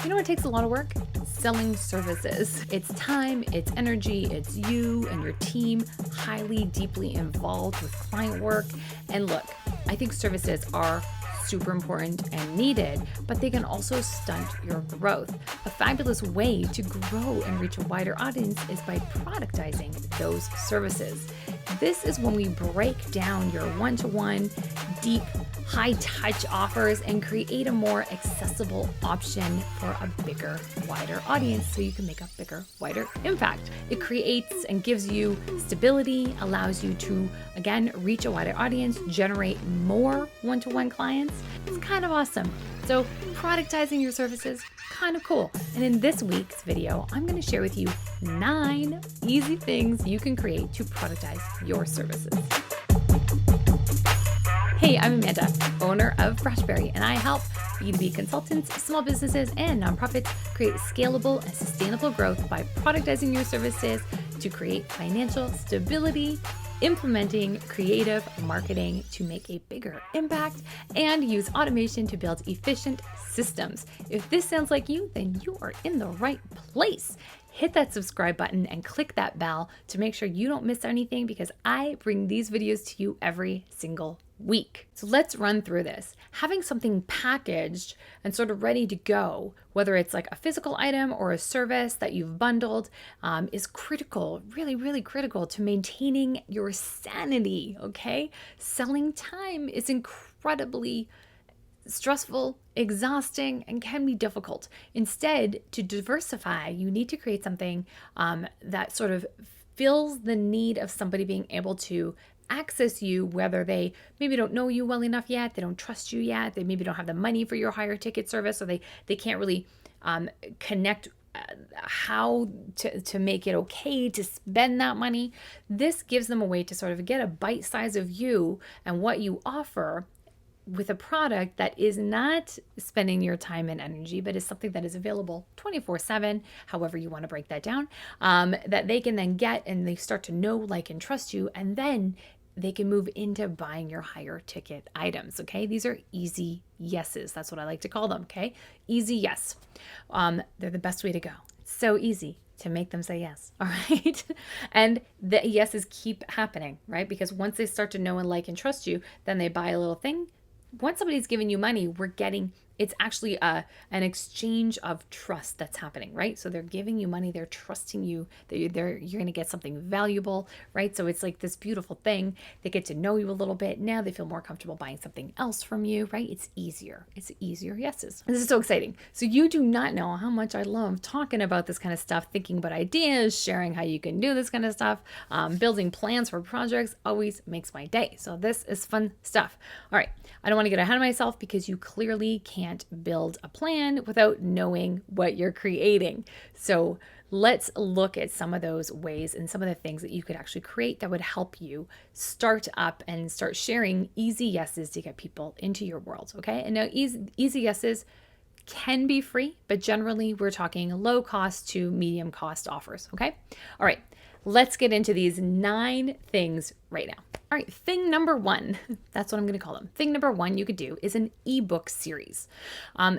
You know what takes a lot of work? Selling services. It's time, it's energy, it's you and your team highly, deeply involved with client work. And look, I think services are super important and needed, but they can also stunt your growth. A fabulous way to grow and reach a wider audience is by productizing those services. This is when we break down your one-to-one, deep, high-touch offers and create a more accessible option for a bigger, wider audience so you can make a bigger, wider impact. It creates and gives you stability, allows you to, again, reach a wider audience, generate more one-to-one clients. It's kind of awesome. So productizing your services, kind of cool. And in this week's video, I'm going to share with you 9 easy things you can create to productize your services. Hey, I'm Amanda, owner of Freshberry, and I help B2B consultants, small businesses, and nonprofits create scalable and sustainable growth by productizing your services to create financial stability, implementing creative marketing to make a bigger impact, and use automation to build efficient systems. If this sounds like you, then you are in the right place. Hit that subscribe button and click that bell to make sure you don't miss anything, because I bring these videos to you every single week. So let's run through this. Having something packaged and sort of ready to go, whether it's like a physical item or a service that you've bundled, is critical, really, really critical to maintaining your sanity, okay? Selling time is incredibly stressful, exhausting, and can be difficult. Instead, to diversify, you need to create something that sort of fills the need of somebody being able to access you, whether they maybe don't know you well enough yet, they don't trust you yet, they maybe don't have the money for your higher ticket service, or they can't really connect how to make it okay to spend that money. This gives them a way to sort of get a bite size of you and what you offer with a product that is not spending your time and energy, but is something that is available 24/7, however you want to break that down, that they can then get, and they start to know, like, and trust you, and then they can move into buying your higher ticket items, okay? These are easy yeses. That's what I like to call them, okay? Easy yes. They're the best way to go. It's so easy to make them say yes, all right? And the yeses keep happening, right? Because once they start to know and like and trust you, then they buy a little thing. Once somebody's giving you money, it's actually an exchange of trust that's happening, right? So they're giving you money, they're trusting you that you're going to get something valuable, right? So it's like this beautiful thing. They get to know you a little bit. Now they feel more comfortable buying something else from you, right? It's easier yeses. This is so exciting. So you do not know how much I love talking about this kind of stuff, thinking about ideas, sharing how you can do this kind of stuff, building plans for projects always makes my day. So this is fun stuff. All right. I don't want to get ahead of myself, because you clearly can't build a plan without knowing what you're creating. So let's look at some of those ways and some of the things that you could actually create that would help you start up and start sharing easy yeses to get people into your world, okay? And now easy yeses can be free, but generally we're talking low cost to medium cost offers, okay? All right, let's get into these 9 things right now. All right, thing number 1, that's what I'm going to call them. Thing number 1 you could do is an ebook series.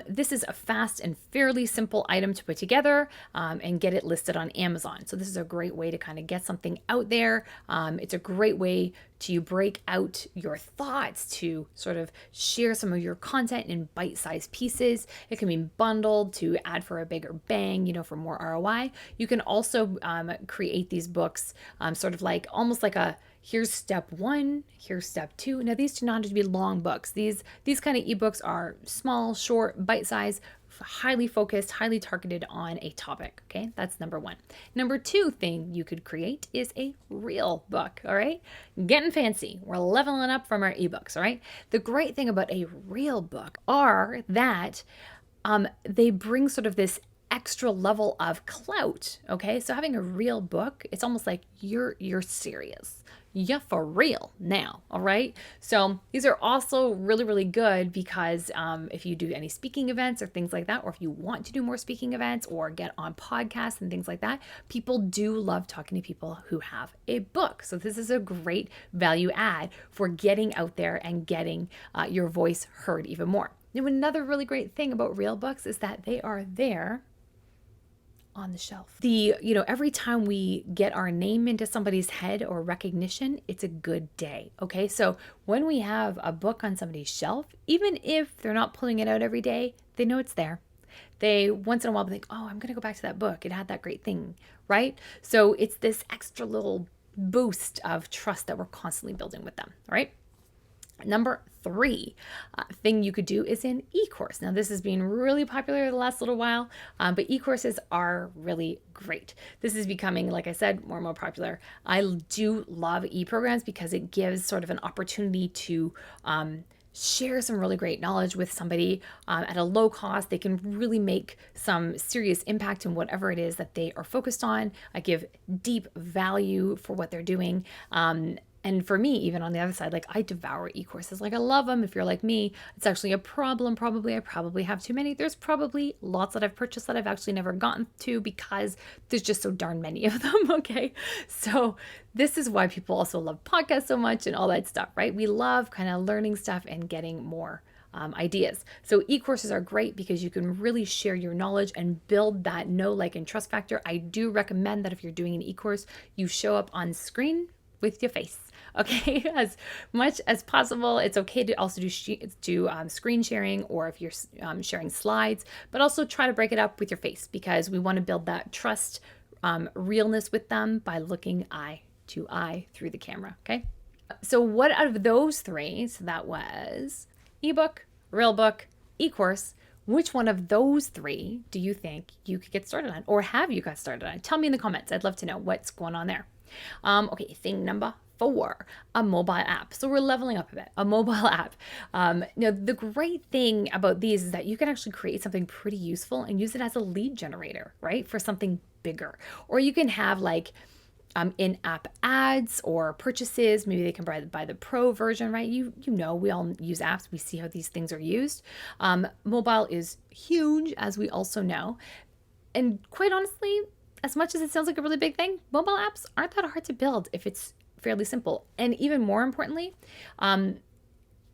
This is a fast and fairly simple item to put together and get it listed on Amazon. So this is a great way to kind of get something out there. It's a great way to break out your thoughts, to sort of share some of your content in bite-sized pieces. It can be bundled to add for a bigger bang, for more ROI. You can also create these books sort of like almost like a here's step 1, here's step 2. Now, these do not have to be long books. These kind of ebooks are small, short, bite-sized, highly focused, highly targeted on a topic, okay? That's number 1. Number 2 thing you could create is a real book, all right? Getting fancy. We're leveling up from our ebooks, all right? The great thing about a real book are that they bring sort of this extra level of clout, okay? So having a real book, it's almost like you're serious. You're for real now, all right? So these are also really, really good because if you do any speaking events or things like that, or if you want to do more speaking events or get on podcasts and things like that, people do love talking to people who have a book. So this is a great value add for getting out there and getting your voice heard even more. Now, another really great thing about real books is that they are there on the shelf. Every time we get our name into somebody's head or recognition, it's a good day. Okay. So when we have a book on somebody's shelf, even if they're not pulling it out every day, they know it's there. They once in a while think, oh, I'm going to go back to that book. It had that great thing. Right. So it's this extra little boost of trust that we're constantly building with them. All right. Number 3 thing you could do is an e-course. Now, this has been really popular the last little while, but e-courses are really great. This is becoming, like I said, more and more popular. I do love e-programs because it gives sort of an opportunity to share some really great knowledge with somebody at a low cost. They can really make some serious impact in whatever it is that they are focused on. I give deep value for what they're doing. And for me, even on the other side, like I devour e-courses. Like I love them. If you're like me, it's actually a problem. I probably have too many. There's probably lots that I've purchased that I've actually never gotten to because there's just so darn many of them. Okay. So this is why people also love podcasts so much and all that stuff, right? We love kind of learning stuff and getting more ideas. So e-courses are great because you can really share your knowledge and build that know, like, and trust factor. I do recommend that if you're doing an e-course, you show up on screen with your face. Okay, as much as possible. It's okay to also do screen sharing, or if you're sharing slides, but also try to break it up with your face because we want to build that trust, realness with them by looking eye to eye through the camera. Okay, so what out of those 3, so that was ebook, real book, e-course, which one of those 3 do you think you could get started on, or have you got started on? Tell me in the comments. I'd love to know what's going on there. Okay, thing number 4, a mobile app. So we're leveling up a bit, a mobile app. The great thing about these is that you can actually create something pretty useful and use it as a lead generator, right? For something bigger. Or you can have like in-app ads or purchases. Maybe they can buy the pro version, right? We all use apps. We see how these things are used. Mobile is huge, as we also know. And quite honestly, as much as it sounds like a really big thing, mobile apps aren't that hard to build if it's fairly simple. And even more importantly,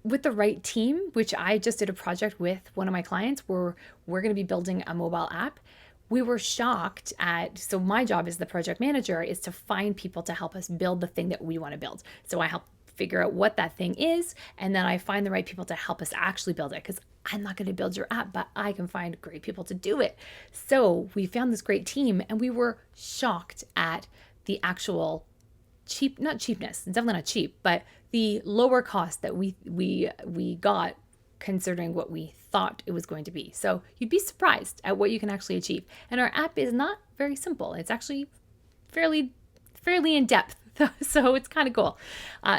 with the right team, which I just did a project with one of my clients where we're going to be building a mobile app. We were shocked so my job as the project manager is to find people to help us build the thing that we want to build. So I help figure out what that thing is, and then I find the right people to help us actually build it, because I'm not going to build your app, but I can find great people to do it. So we found this great team, and we were shocked at the actual not cheapness, definitely not cheap, but the lower cost that we got considering what we thought it was going to be. So you'd be surprised at what you can actually achieve. And our app is not very simple. It's actually fairly in depth. So it's kind of cool.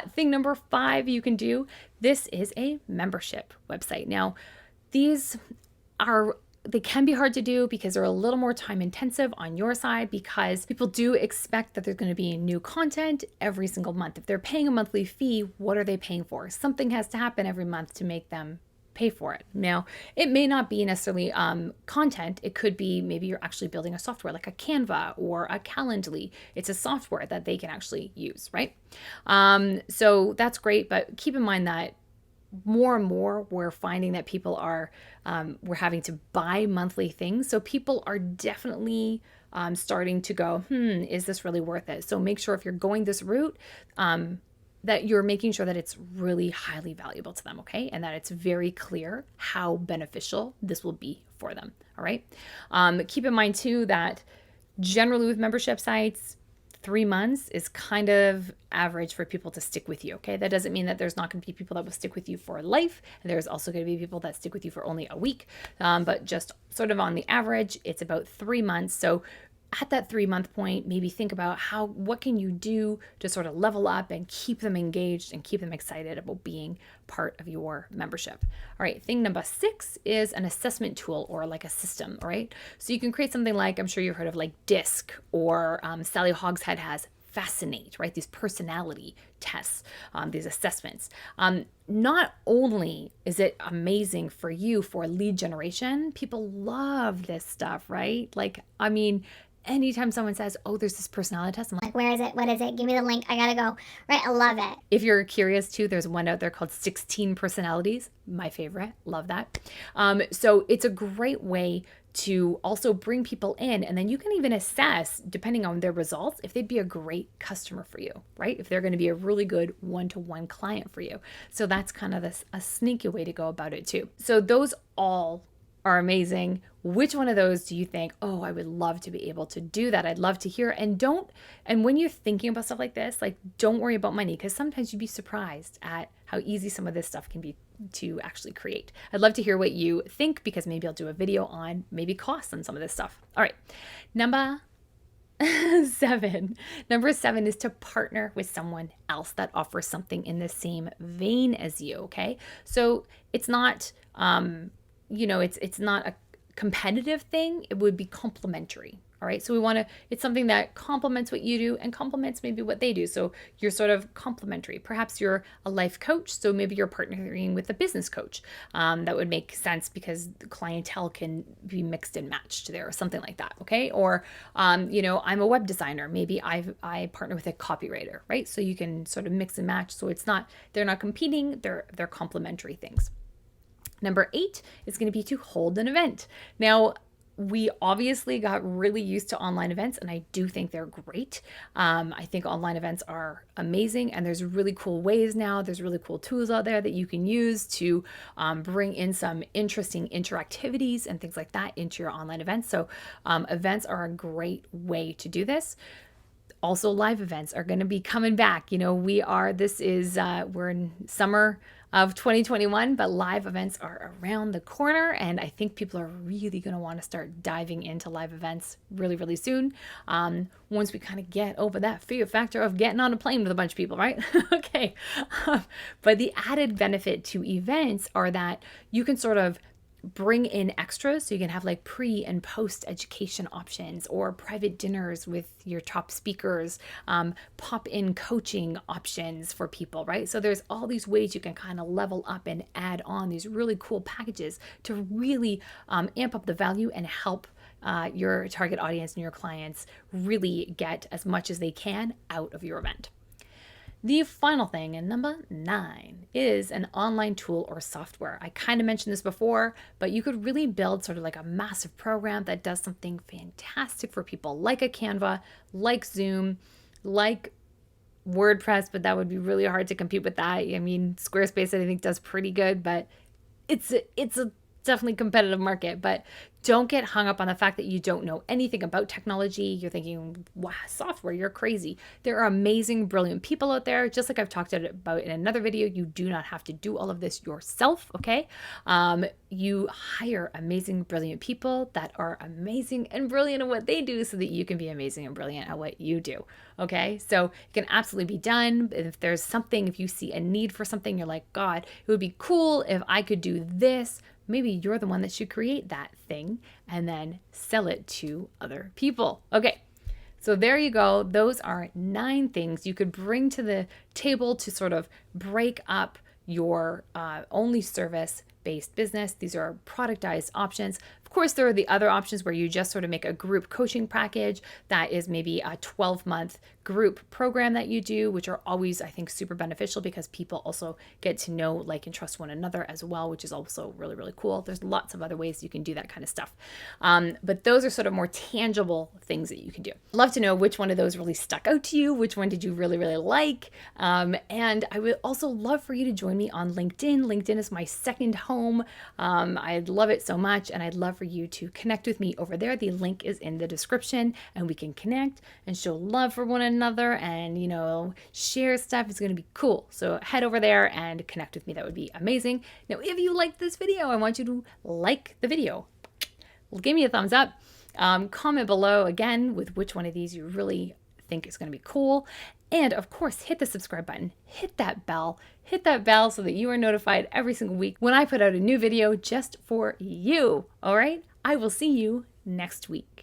Thing number 5 you can do, this is a membership website. Now, they can be hard to do because they're a little more time intensive on your side, because people do expect that there's going to be new content every single month. If they're paying a monthly fee, what are they paying for? Something has to happen every month to make them pay for it. Now, it may not be necessarily content. It could be maybe you're actually building a software like a Canva or a Calendly. It's a software that they can actually use, right? So that's great, but keep in mind that more and more we're finding that people are we're having to buy monthly things. So people are definitely starting to go, is this really worth it? So make sure if you're going this route, that you're making sure that it's really highly valuable to them, okay? And that it's very clear how beneficial this will be for them, all right? Keep in mind too that generally with membership sites, 3 months is kind of average for people to stick with you, okay? That doesn't mean that there's not going to be people that will stick with you for life. And there's also going to be people that stick with you for only a week. But just sort of on the average, it's about 3 months. So at that 3-month point, maybe think about what can you do to sort of level up and keep them engaged and keep them excited about being part of your membership. All right, thing number 6 is an assessment tool or like a system, all right? So you can create something like, I'm sure you've heard of like DISC, or Sally Hogshead has Fascinate, right? These personality tests, these assessments. Not only is it amazing for you for lead generation, people love this stuff, right? Like, I mean, anytime someone says, oh, there's this personality test, I'm like, where is it? What is it? Give me the link. I gotta go. Right? I love it. if you're curious too, there's one out there called 16 Personalities. My favorite. Love that. So it's a great way to also bring people in, and then you can even assess, depending on their results, if they'd be a great customer for you, right? If they're going to be a really good one-to-one client for you. So that's kind of a sneaky way to go about it too. So those all are amazing. Which one of those do you think, oh, I would love to be able to do that? I'd love to hear. And when you're thinking about stuff like this, like, don't worry about money, because sometimes you'd be surprised at how easy some of this stuff can be to actually create. I'd love to hear what you think, because maybe I'll do a video on maybe costs on some of this stuff. All right. Number 7 is to partner with someone else that offers something in the same vein as you. Okay. So it's not, it's not a competitive thing. It would be complementary. All right. So it's something that complements what you do and complements maybe what they do. So you're sort of complementary. Perhaps you're a life coach. So maybe you're partnering with a business coach. That would make sense, because the clientele can be mixed and matched there, or something like that. Okay. Or, I'm a web designer. Maybe I partner with a copywriter, right? So you can sort of mix and match. So they're not competing. They're complementary things. Number 8 is going to be to hold an event. Now, we obviously got really used to online events, and I do think they're great. I think online events are amazing, and there's really cool ways now. There's really cool tools out there that you can use to bring in some interesting interactivities and things like that into your online events. So events are a great way to do this. Also, live events are going to be coming back. We're in summer of 2021, but live events are around the corner, and I think people are really going to want to start diving into live events really, really soon. Once we kind of get over that fear factor of getting on a plane with a bunch of people, right? Okay. But the added benefit to events are that you can sort of bring in extras. So you can have like pre and post education options, or private dinners with your top speakers, pop in coaching options for people, right? So there's all these ways you can kind of level up and add on these really cool packages to really amp up the value and help your target audience and your clients really get as much as they can out of your event. The final thing, and number 9, is an online tool or software. I kind of mentioned this before, but you could really build sort of like a massive program that does something fantastic for people, like a Canva, like Zoom, like WordPress, but that would be really hard to compete with that. I mean, Squarespace, I think, does pretty good, but it's a definitely competitive market. But don't get hung up on the fact that you don't know anything about technology. You're thinking, wow, software, you're crazy. There are amazing, brilliant people out there. Just like I've talked about in another video, you do not have to do all of this yourself, okay? You hire amazing, brilliant people that are amazing and brilliant at what they do, so that you can be amazing and brilliant at what you do, okay? So it can absolutely be done. If you see a need for something, you're like, God, it would be cool if I could do this. Maybe you're the one that should create that thing and then sell it to other people. Okay, so there you go. Those are 9 things you could bring to the table to sort of break up your only service-based business. These are productized options. Of course, there are the other options where you just sort of make a group coaching package that is maybe a 12-month group program that you do, which are always, I think, super beneficial, because people also get to know, like, and trust one another as well, which is also really, really cool. There's lots of other ways you can do that kind of stuff. But those are sort of more tangible things that you can do. I'd love to know which one of those really stuck out to you. Which one did you really, really like? And I would also love for you to join me on LinkedIn. LinkedIn is my second home. I'd love it so much, and I'd love for you to connect with me over there. The link is in the description, and we can connect and show love for one another and, share stuff. It's going to be cool. So head over there and connect with me. That would be amazing. Now, if you like this video, I want you to like the video. Give me a thumbs up. Comment below again with which one of these you really think is going to be cool. And of course, hit the subscribe button, hit that bell so that you are notified every single week when I put out a new video just for you. All right. I will see you next week.